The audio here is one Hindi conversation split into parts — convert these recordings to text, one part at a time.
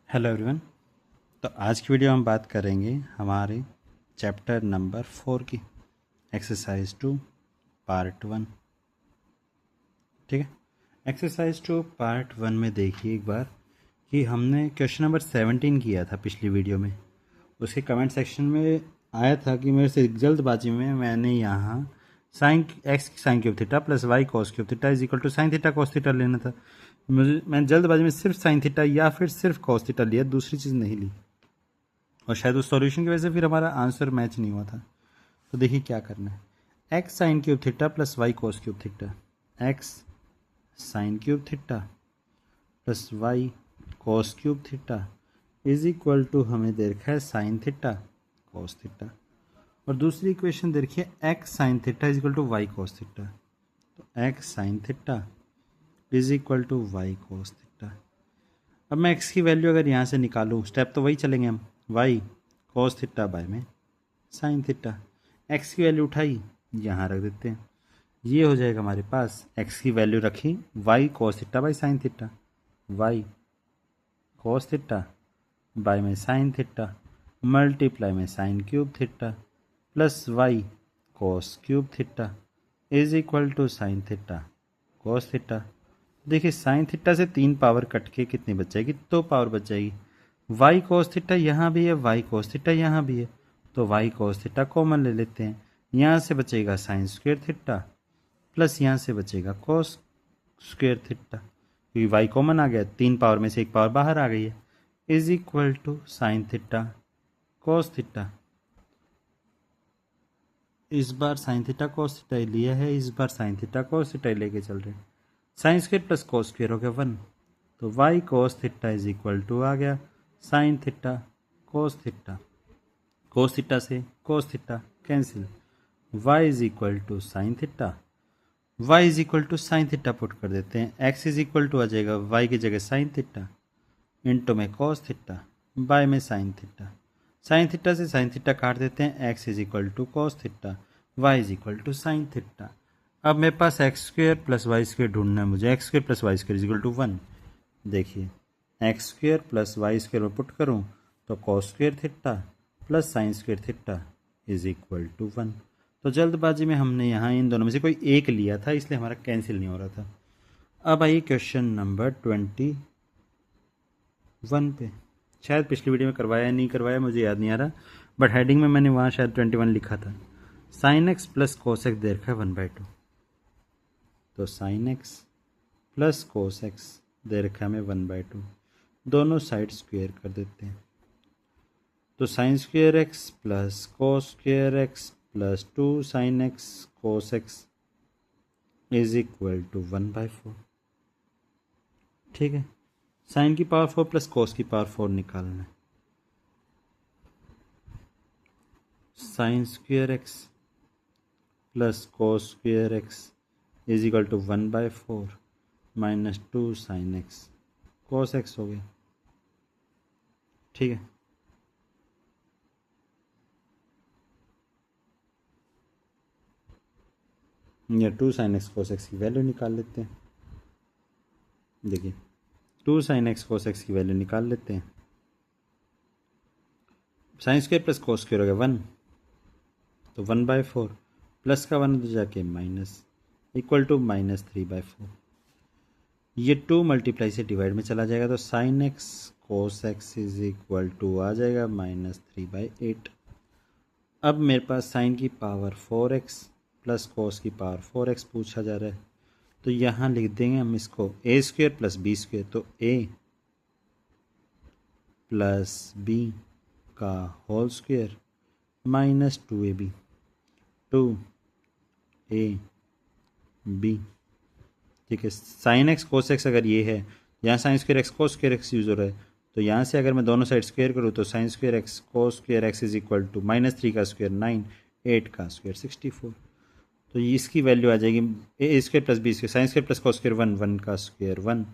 Hello everyone. तो आज की वीडियो हम बात करेंगे हमारे चैप्टर नंबर 4 की एक्सरसाइज 2 पार्ट 1। ठीक है, एक्सरसाइज 2 पार्ट 1 में देखिए एक बार कि हमने क्वेश्चन नंबर 17 किया था पिछली वीडियो में। उसके कमेंट सेक्शन में आया था कि मेरे से जल्दबाजी में मैंने यहाँ sine x sine cube theta plus y cos cube theta is equal to sine theta cos theta लेना था। मैंने जल्दबाजी में सिर्फ साइन थीटा या फिर सिर्फ कॉस थीटा लिया, दूसरी चीज़ नहीं ली, और शायद उस सॉल्यूशन की वजह से फिर हमारा आंसर मैच नहीं हुआ था। तो देखिए क्या करना है। X sine cube theta plus y cos cube theta, x sine cube theta plus y cos cube theta is equal to हमें दे रखा है साइन थीटा कॉस थीटा, और दूसरी इक्वेशन देखिए x sine theta is equal to y cos theta. तो x sine theta is equal to y cos theta. अब मैं एक्स की वैल्यू अगर यहाँ से निकालूँ, स्टेप तो वही चलेंगे हम, वाई कॉस थीटा बाय में साइन थीटा। एक्स की वैल्यू उठाई, यहाँ रख देते हैं, ये हो जाएगा हमारे पास एक्स की वैल्यू रखी y cos theta by sine theta, y cos theta by में साइन थीटा मल्टीप्लाई में sine cube theta plus y cos cube theta is equal to sine theta cos theta. देखिए साइन थीटा से 3 पावर कट के कितनी बच जाएगी, 2 पावर बच जाएगी। वाई कोस थीटा यहाँ भी है, वाई कोस थीटा यहाँ भी है, तो वाई कोस थीटा कॉमन ले लेते हैं। यहाँ से बचेगा साइन स्क्वेयर थीटा प्लस यहाँ से बचेगा कॉस स्क्वेयर थीटा, क्योंकि वाई कॉमन आ गया, 3 पावर में से 1 पावर बाहर आ गई है, is equal to sine theta cos theta. इस बार साइन थीटा कॉस थीटा लिया है, इस बार साइन थीटा कॉस थीटा लेके चल रहे हैं। Sine square plus cos square हो गया 1, तो y cos theta is equal to आ गया sine theta cos theta. Cos theta से cos theta cancel, y is equal to sine theta, y is equal to sine theta put कर देते हैं। एक्स इज इक्वल टू आ जाएगा वाई की जगह साइन थीटा इंटू में कॉस थीटा बाय में साइन थीटा। साइन थीटा से साइन थीटा काट देते हैं, x is equal to cos theta, y is equal to sine theta. अब मेरे पास x square plus y square ढूंढना है मुझे। X square plus y square is equal to 1। देखिए x square plus y square में पुट करूँ तो cos square theta plus sine square theta is equal to 1। तो जल्दबाजी में हमने यहाँ इन दोनों में से कोई एक लिया था, इसलिए हमारा कैंसिल नहीं हो रहा था। अब आइए क्वेश्चन नंबर 21 पे। शायद पिछली वीडियो में करवाया नहीं करवाया मुझे याद नहीं आ रहा, बट हेडिंग में मैंने वहाँ शायद 21 लिखा था। Sine x plus cos x दे रखा है 1/2। तो sine x plus cos x दे रखा है हमें 1/2, दोनों साइड स्क्वेयर कर देते हैं। तो sine square x plus cos square x plus 2 sine x cos x is equal to 1/4। ठीक है, साइन की पावर 4 प्लस कोस की पावर 4 निकालना है। Sine square x plus cos square x is equal to 1/4 minus 2 sine x cos x हो गया। ठीक है, या 2 साइन एक्स कोस एक्स की वैल्यू निकाल लेते हैं। देखिए 2 साइन एक्स कोस एक्स की वैल्यू निकाल लेते हैं। Sine square plus cos square हो गया 1, तो 1/4 प्लस का 1 तो जाके माइनस इक्वल टू -3/4। ये 2 मल्टीप्लाई से डिवाइड में चला जाएगा, तो sine x cos x is equal to आ जाएगा -3/8। अब मेरे पास साइन की पावर 4x प्लस कोस की पावर 4x पूछा जा रहा है, तो यहाँ लिख देंगे हम इसको a square plus B square. तो a प्लस बी का whole square minus 2ab, 2ab। ठीक है, साइन एक्स कोस एक्स अगर ये है, यहाँ sign square x cos square x use हो रहा है, तो यहाँ से अगर मैं दोनों साइड स्क्वेयर करूँ तो sine square x cos square x is equal to -3 का स्क्वेयर 9, 8 का स्क्वेयर 64। तो ये इसकी वैल्यू आ जाएगी a square plus B square, sine square plus cos square 1, 1 का स्क्वेयर 1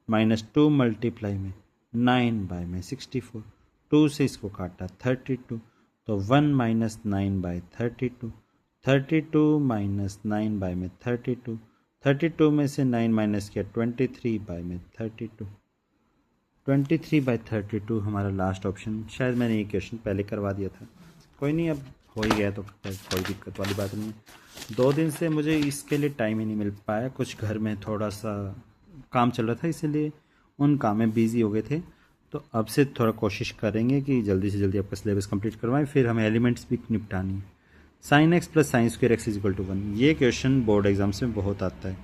माइनस 2 मल्टीप्लाई में 9/64। 2 से इसको काटा 32, तो 1 माइनस 9/32, 32 माइनस 9/32, 32 में से 9 माइनस किया 23/32, 23/32 हमारा लास्ट ऑप्शन। शायद मैंने ये क्वेश्चन पहले करवा दिया था, कोई नहीं, अब हो ही गया तो कोई दिक्कत वाली बात नहीं है। 2 दिन से मुझे इसके लिए टाइम ही नहीं मिल पाया, कुछ घर में थोड़ा सा काम चल रहा था, इसीलिए उन काम में बिजी हो गए थे। तो अब से थोड़ा कोशिश करेंगे कि जल्दी से जल्दी आपका सिलेबस कंप्लीट करवाएं, फिर हमें एलिमेंट्स भी निपटानी है। Sine x plus sine square x is equal to 1, ये क्वेश्चन बोर्ड एग्जाम्स में बहुत आता है।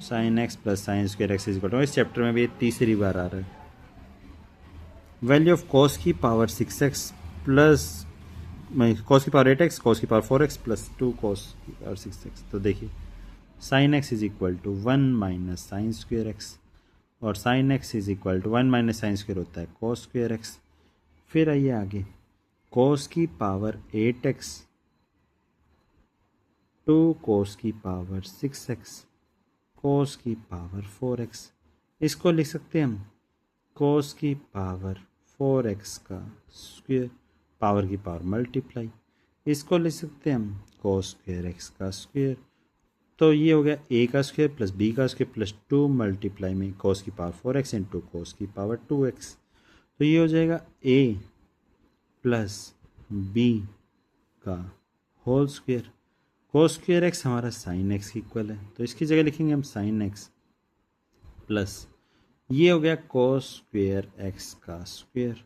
Sine x plus sine square x is equal to, इस चैप्टर में भी ये तीसरी बार आ रहा है। वैल्यू ऑफ कॉस की पावर 6x प्लस कॉस की पावर 8x, कॉस की पावर 4x प्लस 2 कॉस की पावर 6x। तो देखिए sine x is equal to 1 minus sine square x, और sine x is equal to 1 minus sine square होता है कॉस स्क्वायर एक्स। फिर आइए आगे, कॉस की पावर 8x 2 कॉस की पावर 6x कॉस की पावर 4x। इसको लिख सकते हैं हम कॉस की पावर 4x का स्क्वायर, पावर की पावर मल्टीप्लाई। इसको लिख सकते हैं हम कॉस स्क्वायर एक्स का स्क्वायर। तो ये हो गया a का स्क्वायर प्लस b का स्क्वायर प्लस 2 मल्टीप्लाई में कॉस की पावर 4x इंटू कॉस की पावर 2x। तो ये हो जाएगा a प्लस b का whole square. Cos square x हमारा साइन एक्स की इक्वल है, तो इसकी जगह लिखेंगे हम साइन एक्स प्लस ये हो गया कॉस स्क्वायर एक्स का स्क्वायर,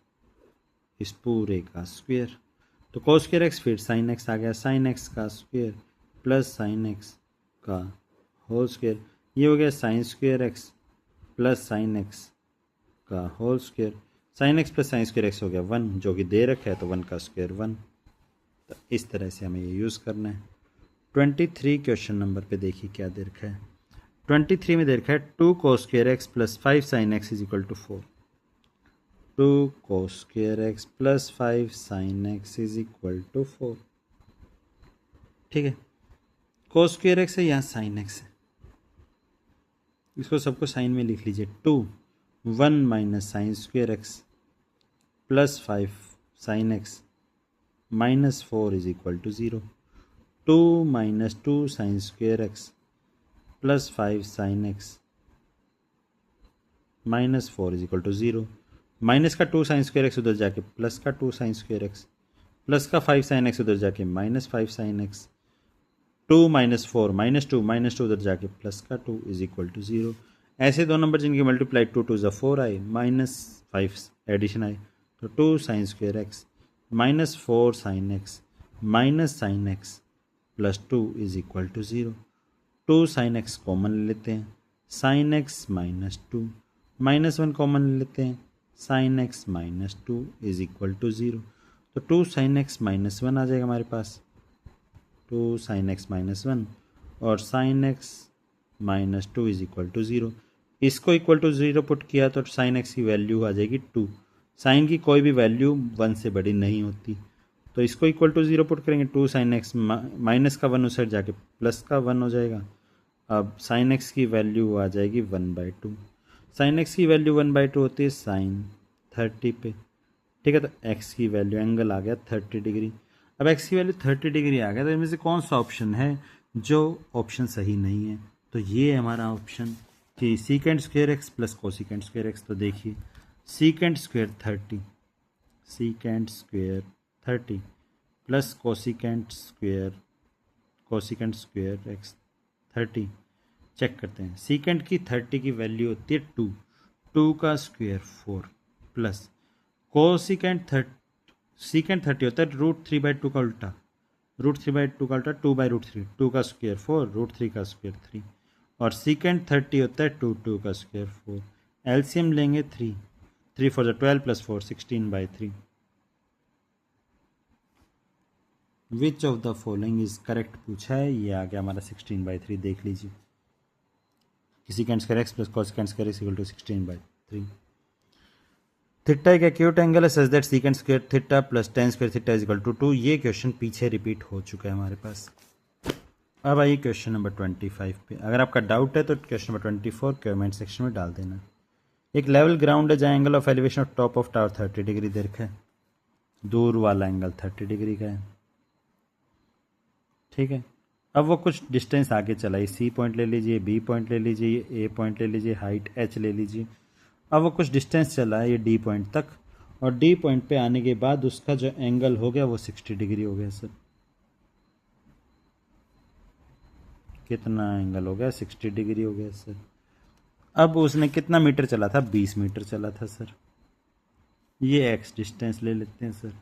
इस पूरे का स्क्वायर। तो कॉस स्क्वायर एक्स फिर साइन एक्स आ गया, साइन एक्स का स्क्वायर प्लस साइन एक्स का होल स्क्वायर। ये हो गया sine square x plus sine x का whole square. Sine x plus sine square x हो गया 1, जो कि दे रखा है, तो 1 का स्क्वायर 1। तो इस तरह से हमें ये यूज़ करना है। 23 क्वेश्चन नंबर पे देखिए क्या दे रखा है। 23 में दे रखा है 2 cos square x plus 5 sine x is equal to 4। 2 cos square x plus 5 sine x is equal to 4। ठीक है, cos स्क्वायर एक्स है, यहाँ साइन एक्स है, इसको सबको साइन में लिख लीजिए। 2 1 minus sine square x plus 5 sine x minus 4 is equal to 0। 2 minus 2 sine square x plus 5 sine x minus 4 is equal to 0। Minus का 2 साइन स्क्वायर एक्स उधर जाके प्लस का 2 साइन स्क्वायर एक्स, प्लस का 5 साइन एक्स उधर जाके minus 5 sine x, 2 minus 4 minus two उधर जाके प्लस का 2 इज इक्वल टू 0। ऐसे दो नंबर जिनकी मल्टीप्लाई 2 2 ज़ा 4 आए, माइनस 5 एडिशन आए, तो 2 sine square x minus 4 sine x minus sine x plus 2 is equal to 0। 2 sine x common ले लेते हैं, sine x minus 2 minus 1 common ले लेते हैं, sine x minus 2 is equal to 0। तो 2 साइन एक्स माइनस 1 आ जाएगा हमारे पास, 2 साइन एक्स माइनस 1 और sine x minus 2 is equal to 0। इसको इक्वल टू 0 पुट किया तो साइन एक्स की वैल्यू आ जाएगी 2। साइन की कोई भी वैल्यू 1 से बड़ी नहीं होती, तो इसको इक्वल टू 0 पुट करेंगे, 2 साइन एक्स माइनस का 1 उस साइड जाके प्लस का 1 हो जाएगा। अब साइन एक्स की वैल्यू आ जाएगी 1/2। साइन एक्स की वैल्यू 1/2 होती है साइन 30 पे। ठीक है, तो एक्स की वैल्यू एंगल आ गया 30 डिग्री। अब एक्स की वैल्यू 30 डिग्री आ गया, तो इनमें से कौन सा ऑप्शन है जो ऑप्शन सही नहीं है? तो ये है हमारा ऑप्शन कि secant square x plus cosecant square x. तो देखिए secant square 30, secant square 30 plus cosecant square x 30। Check करते हैं, सीकेंट की 30 की वैल्यू होती है 2, 2 का स्क्वायर 4 प्लस कोसिकेंट 30, सीकेंट 30 होता है √3/2 का उल्टा, √3/2 का उल्टा 2/√3, 2 का स्क्वायर 4, √3 का स्क्वायर 3, और सीकेंट 30 होता है 2 का स्क्वायर 4। एलसीएम लेंगे 3, 3 4 12 plus 4 16/3। Which of the following is correct पूछा है, ये आ गया हमारा 16/3। देख लीजिए, secant square x plus cosecant square x equal to 16/3। Theta एक एक्यूट एंगल है such that secant square theta plus tan square theta is equal to 2। ये क्वेश्चन पीछे रिपीट हो चुका है हमारे पास। अब आइए क्वेश्चन नंबर 25 पे। अगर आपका डाउट है तो क्वेश्चन नंबर 24 कमेंट सेक्शन में डाल देना। एक लेवल ग्राउंड है जहाँ angle of elevation of top of tower 30 degree दे रखा है, दूर वाला एंगल 30 डिग्री का है। ठीक है, अब वो कुछ डिस्टेंस आगे चला, सी पॉइंट ले लीजिए, बी पॉइंट ले लीजिए, ए पॉइंट ले लीजिए, हाइट h ले लीजिए, अब वो कुछ डिस्टेंस चला है ये डी पॉइंट तक, और डी पॉइंट पे आने के बाद उसका जो एंगल हो गया वो 60 डिग्री हो गया सर। कितना एंगल हो गया? 60 डिग्री हो गया सर। अब उसने कितना मीटर चला था? 20 मीटर चला था सर। ये एक्स डिस्टेंस ले लेते हैं सर।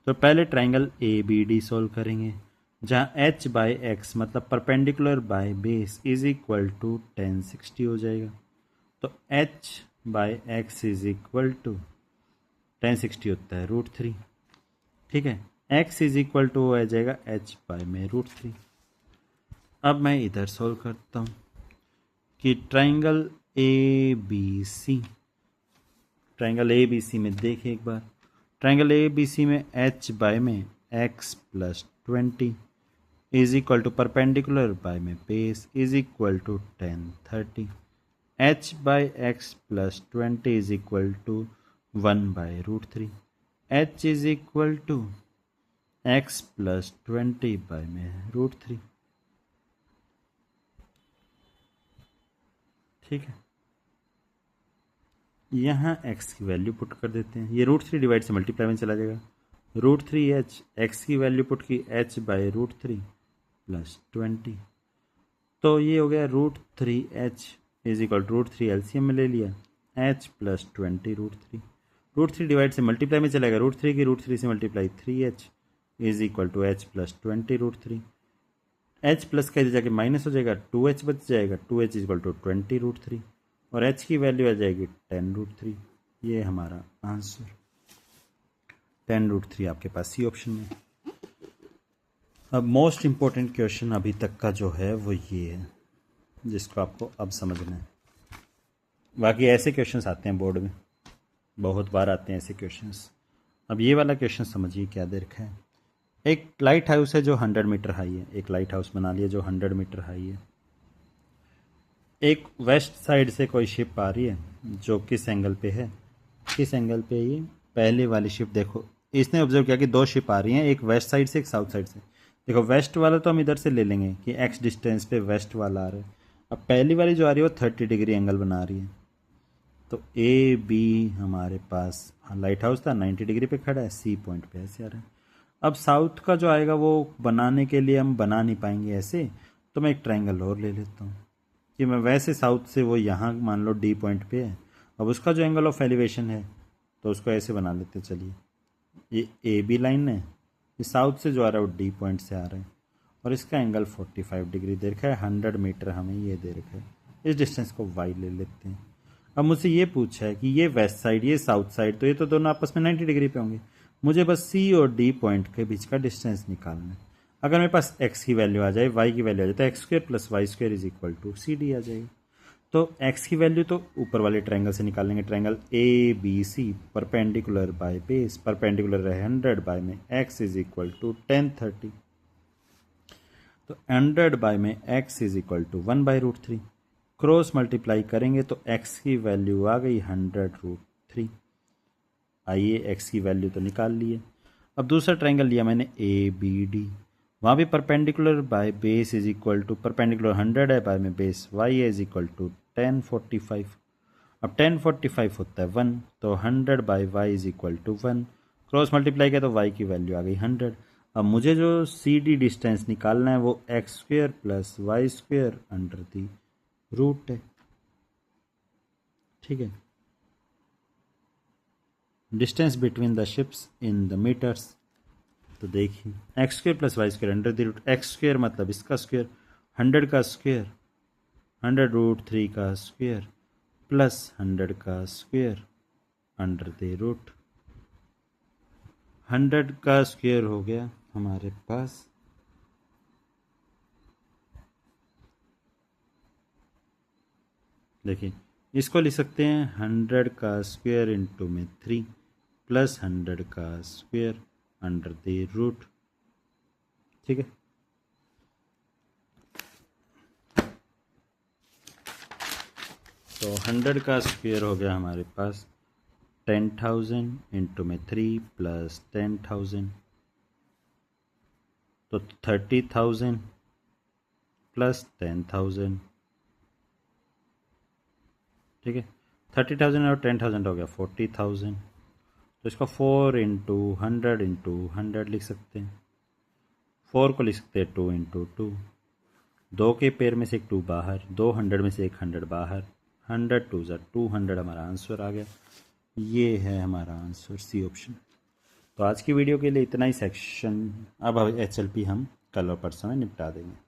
तो पहले triangle A B D solve करेंगे, जहाँ एच बाई एक्स मतलब perpendicular by base is equal to 1060 हो जाएगा। तो H by x is equal to 1060 होता है √3। ठीक है, एक्स इज इक्वल टू आ जाएगा एच बाई में √3। अब मैं इधर सोल्व करता हूँ कि triangle A B C, triangle A B C में देखिए एक बार, ट्राइंगल ए बी सी में एच बाय में x plus 20 is equal to perpendicular by में base is equal to 1030। H by x plus 20 is equal to 1/√3। H is equal to x plus 20 by में √3। ठीक है, यहाँ x की वैल्यू पुट कर देते हैं। ये √3 डिवाइड से मल्टीप्लाई में चला जाएगा। √3h, x की वैल्यू पुट की h बाई √3 प्लस 20। तो ये हो गया √3h is equal to √3 LCM में ले लिया, h प्लस 20 √3। √3 डिवाइड से मल्टीप्लाई में चलेगा, √3 की √3 से multiply 3h is equal to h plus 20 √3। h plus का जाके माइनस हो जाएगा, 2h बच जाएगा, 2h इज इक्वल टू 20 √3 और h की वैल्यू आ जाएगी 10√3। ये हमारा आंसर 10√3 आपके पास सी ऑप्शन में। अब मोस्ट इम्पोर्टेंट क्वेश्चन अभी तक का जो है वो ये है, जिसको आपको अब समझना है। बाकी ऐसे क्वेश्चंस आते हैं बोर्ड में, बहुत बार आते हैं ऐसे क्वेश्चंस। अब ये वाला क्वेश्चन समझिए क्या दे रखा है। एक लाइट हाउस है जो 100 मीटर हाई है, एक लाइट हाउस बना लिया जो 100 मीटर हाई है। एक वेस्ट साइड से कोई शिप आ रही है जो किस एंगल पे है, किस एंगल पे ये पहले वाली शिप देखो, इसने ऑब्जर्व किया कि दो शिप आ रही हैं, एक वेस्ट साइड से एक साउथ साइड से। देखो वेस्ट वाला तो हम इधर से ले लेंगे कि एक्स डिस्टेंस पे वेस्ट वाला आ रहा है। अब पहली वाली जो आ रही है वो 30 डिग्री एंगल बना रही है। तो ए बी हमारे पास लाइट हाउस था 90 डिग्री पे खड़ा है, सी पॉइंट पे ऐसे आ रहा है। अब साउथ का जो आएगा वो बनाने के लिए हम बना नहीं पाएंगे ऐसे, तो मैं एक ट्राइंगल और ले लेता हूँ कि मैं वैसे साउथ से वो यहाँ मान लो डी पॉइंट पे है। अब उसका जो एंगल ऑफ एलिवेशन है तो उसको ऐसे बना लेते चलिए, ये ए बी लाइन है, ये साउथ से जो आ रहा है वो डी पॉइंट से आ रहा है और इसका एंगल 45 डिग्री दे रखा है, 100 मीटर हमें ये दे रखा है। इस डिस्टेंस को वाई ले लेते हैं। अब मुझसे ये पूछा है कि ये वेस्ट साइड ये साउथ साइड, तो ये तो दोनों आपस में 90 डिग्री पे होंगे। मुझे बस सी और डी पॉइंट के बीच का डिस्टेंस निकालना है। अगर मेरे पास एक्स की वैल्यू आ जाए, वाई की वैल्यू आ जाए, तो x square plus y square is equal to C D आ जाएगा। तो x की वैल्यू तो ऊपर वाले ट्रायंगल से निकाल लेंगे, triangle A B C perpendicular by base, perpendicular है 100 बाय में x इज इक्वल टू 1030। तो 100 बाय में x is equal to 1/√3, cross multiply करेंगे तो x की वैल्यू आ गई 100√3। आइए x की वैल्यू तो निकाल लिए। अब दूसरा ट्रायंगल लिया मैंने ए बी डी, वहाँ भी perpendicular by base is equal to perpendicular 100 है बाय में base y is equal to 1045। अब 1045 होता है 1, तो 100 by y is equal to 1, cross multiply किया तो y की वैल्यू आ गई 100। अब मुझे जो सी डी डिस्टेंस निकालना है वो x square plus y square under the root है। ठीक है, distance between the ships in the meters. तो देखिए x square plus y square under the root, x square मतलब इसका स्क्वेयर, 100 का स्क्वेयर 100√3 का स्क्वेयर प्लस 100 का स्क्वेयर अंडर द रूट। 100 का स्क्वेयर हो गया हमारे पास देखिए, इसको लिख सकते हैं 100 का स्क्वेयर इंटू में 3 प्लस 100 का स्क्वेयर अंडर द रूट। ठीक है, तो 100 का स्क्वेयर हो गया हमारे पास 10,000 इंटू में 3 प्लस 10,000, तो 30,000 प्लस 10,000। ठीक है, 30,000 और 10,000 हो गया 40,000। तो इसको 4 × 100 × 100 लिख सकते हैं। 4 को लिख सकते हैं 2 × 2। 2 के पेयर में से एक 2 बाहर, 200 में से एक 100 बाहर, 100 2 200 हमारा आंसर आ गया। ये है हमारा आंसर, सी ऑप्शन। तो आज की वीडियो के लिए इतना ही सेक्शन। अब HLP हम कल और परसों में निपटा देंगे।